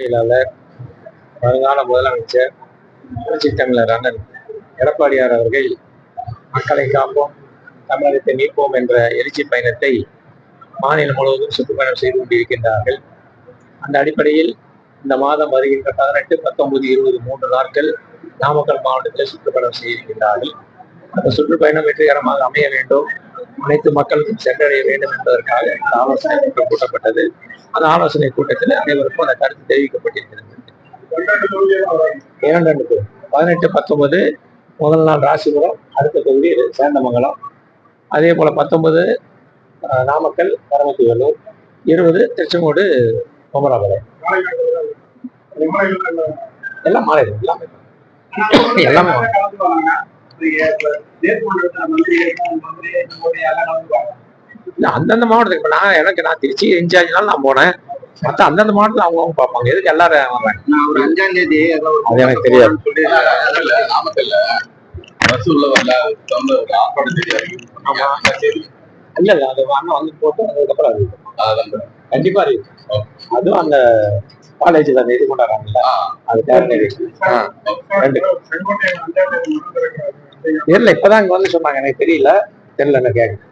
செயலாளர், வருங்கால முதலமைச்சர், புரட்சி தமிழர் அண்ணன் எடப்பாடியார் அவர்கள் மக்களை காப்போம், தமிழகத்தை மீட்போம் என்ற எழுச்சி பயணத்தை மாநிலம் முழுவதும் சுற்றுப்பயணம் செய்து கொண்டிருக்கின்றார்கள். அந்த அடிப்படையில் இந்த மாதம் வருகின்ற 18, 19, 20 3 நாட்கள் நாமக்கல் மாவட்டத்தில் சுற்றுப்பயணம் செய்திருக்கின்றார்கள். அந்த சுற்றுப்பயணம் வெற்றிகரமாக அமைய வேண்டும், அனைத்து மக்களுக்கும் சென்றடைய வேண்டும் என்பதற்காக இந்த ஆலோசனை கூட்டம் கூட்டப்பட்டது. அந்த ஆலோசனை கூட்டத்தில் அனைவருக்கும் அந்த கருத்து தெரிவிக்கப்பட்டிருக்கிறது. 18, 19 முதல் நாள் ராசிபுரம், அடுத்த தொகுதி சேந்தமங்கலம், அதே போல 19 நாமக்கல் பரமத்திவேலூர், 20 திருச்செங்கோடு குமராபாளையம். எல்லாம் மாலை எல்லாமே அந்தந்த மாவட்டத்துக்கு இப்ப நான் திருச்சி இன்சார்ஜ்னால நான் போனேன். மற்ற அந்தந்த மாவட்டத்தில் அவங்க பார்ப்பாங்க. எதுக்கு எல்லாரும் ஒரு 5ஆம் தேதி அது எனக்கு தெரியாது. இல்ல அது அண்ணன் வந்து போட்டு அதுக்கப்புறம் அது கண்டிப்பா இருக்கு. அதுவும் அந்த காலேஜ்ல அந்த இது கொண்டாடுறாங்கல்ல, அது தெரியல. இப்பதான் இங்க வந்து சொன்னாங்க, எனக்கு தெரியல என்ன கேட்க.